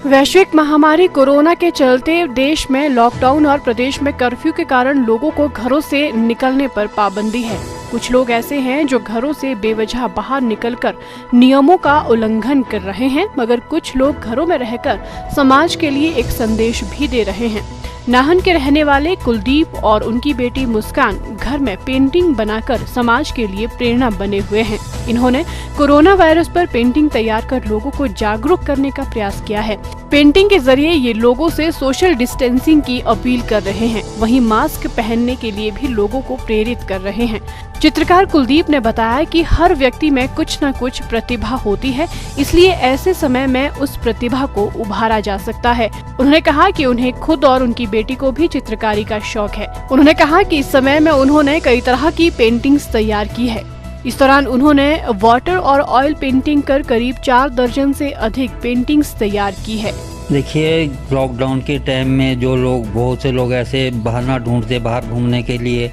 वैश्विक महामारी कोरोना के चलते देश में लॉकडाउन और प्रदेश में कर्फ्यू के कारण लोगों को घरों से निकलने पर पाबंदी है। कुछ लोग ऐसे हैं जो घरों से बेवजह बाहर निकलकर नियमों का उल्लंघन कर रहे हैं, मगर कुछ लोग घरों में रहकर समाज के लिए एक संदेश भी दे रहे हैं। नाहन के रहने वाले कुलदीप और उनकी बेटी मुस्कान घर में पेंटिंग बनाकर समाज के लिए प्रेरणा बने हुए हैं। इन्होंने कोरोना वायरस पर पेंटिंग तैयार कर लोगों को जागरूक करने का प्रयास किया है। पेंटिंग के जरिए ये लोगों से सोशल डिस्टेंसिंग की अपील कर रहे हैं, वहीं मास्क पहनने के लिए भी लोगों को प्रेरित कर रहे हैं। चित्रकार कुलदीप ने बताया कि हर व्यक्ति में कुछ न कुछ प्रतिभा होती है, इसलिए ऐसे समय में उस प्रतिभा को उभारा जा सकता है। उन्होंने कहा कि उन्हें खुद और उनकी बेटी को भी चित्रकारी का शौक है। उन्होंने कहा कि इस समय में उन्होंने कई तरह की पेंटिंग्स तैयार की है। इस दौरान उन्होंने वाटर और ऑयल पेंटिंग कर करीब 4 दर्जन से अधिक पेंटिंग्स तैयार की है। देखिए, लॉकडाउन के टाइम में जो लोग, बहुत से लोग ऐसे बहाना ढूंढते बाहर घूमने के लिए,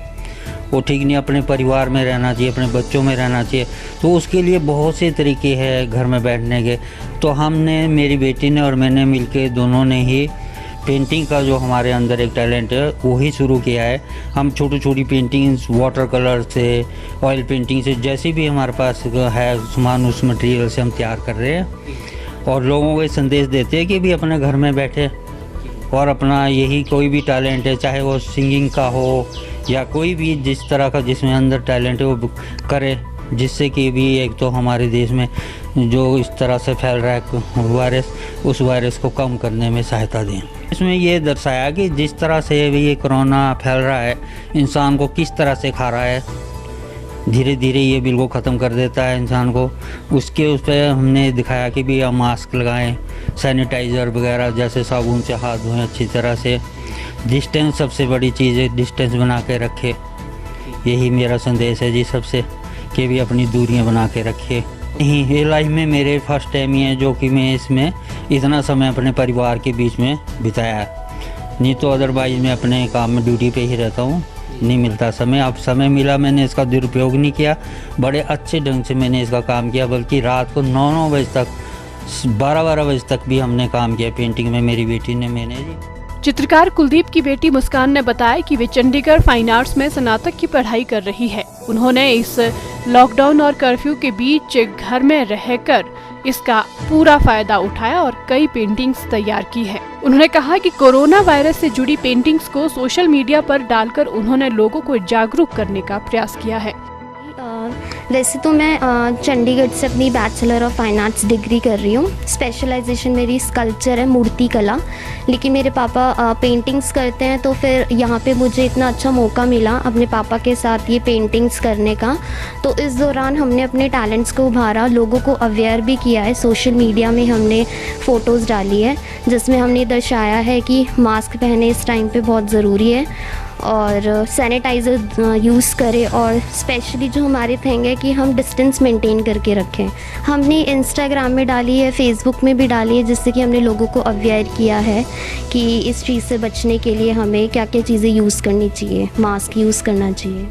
वो ठीक नहीं, अपने परिवार में रहना चाहिए, अपने बच्चों में रहना चाहिए। तो उसके लिए बहुत से तरीके हैं घर में बैठने के। तो हमने, मेरी बेटी ने और मैंने मिलके दोनों ने ही पेंटिंग का जो हमारे अंदर एक टैलेंट है वो ही शुरू किया है। हम छोटी छोटी पेंटिंग्स वाटर कलर से, ऑयल पेंटिंग से, जैसे भी हमारे पास है सामान, उस मटेरियल से हम तैयार कर रहे हैं और लोगों को ये संदेश देते हैं कि भी अपने घर में बैठे और अपना यही कोई भी टैलेंट है, चाहे वो सिंगिंग का हो या कोई भी जिस तरह का जिसमें अंदर टैलेंट है वो करे, जिससे कि भी एक तो हमारे देश में जो इस तरह से फैल रहा है वायरस, उस वायरस को कम करने में सहायता दें। इसमें ये दर्शाया कि जिस तरह से भी ये कोरोना फैल रहा है, इंसान को किस तरह से खा रहा है, धीरे धीरे ये बिल्कुल ख़त्म कर देता है इंसान को। उस पर हमने दिखाया कि भी हम मास्क लगाएं, सैनिटाइज़र वगैरह, जैसे साबुन से हाथ धोएं अच्छी तरह से, डिस्टेंस सबसे बड़ी चीज़ है, डिस्टेंस बना के रखें। यही मेरा संदेश है जी सबसे, कि भी अपनी दूरियां बना के रखें। ये लाइफ में मेरे फर्स्ट टाइम ही है जो कि मैं इसमें इतना समय अपने परिवार के बीच में बिताया है। नहीं तो अदरवाइज़ मैं अपने काम में ड्यूटी पे ही रहता हूँ, नहीं मिलता समय। अब समय मिला, मैंने इसका दुरुपयोग नहीं किया, बड़े अच्छे ढंग से मैंने इसका काम किया। बल्कि रात को 9-9 बजे तक, 12-12 बजे तक भी हमने काम किया पेंटिंग में, मेरी बेटी ने, मैंने जी। चित्रकार कुलदीप की बेटी मुस्कान ने बताया कि वे चंडीगढ़ फाइन आर्ट्स में स्नातक की पढ़ाई कर रही है। उन्होंने इस लॉकडाउन और कर्फ्यू के बीच घर में रहकर इसका पूरा फायदा उठाया और कई पेंटिंग्स तैयार की है। उन्होंने कहा कि कोरोना वायरस से जुड़ी पेंटिंग्स को सोशल मीडिया पर डालकर उन्होंने लोगों को जागरूक करने का प्रयास किया है। वैसे तो मैं चंडीगढ़ से अपनी bachelor of fine arts degree कर रही हूँ। स्पेशलाइजेशन मेरी स्कल्पचर है, मूर्ति कला। लेकिन मेरे पापा पेंटिंग्स करते हैं, तो फिर यहाँ पे मुझे इतना अच्छा मौका मिला अपने पापा के साथ ये पेंटिंग्स करने का। तो इस दौरान हमने अपने टैलेंट्स को उभारा, लोगों को अवेयर भी किया है। सोशल मीडिया में हमने फ़ोटोज़ डाली है जिसमें हमने दर्शाया है कि मास्क पहने इस टाइम पे बहुत ज़रूरी है और सैनिटाइज़र यूज़ करें, और स्पेशली जो हमारी थिंग है कि हम डिस्टेंस मेंटेन करके रखें। हमने इंस्टाग्राम में डाली है, फेसबुक में भी डाली है, जिससे कि हमने लोगों को अवेयर किया है कि इस चीज़ से बचने के लिए हमें क्या क्या चीज़ें यूज़ करनी चाहिए, मास्क यूज़ करना चाहिए।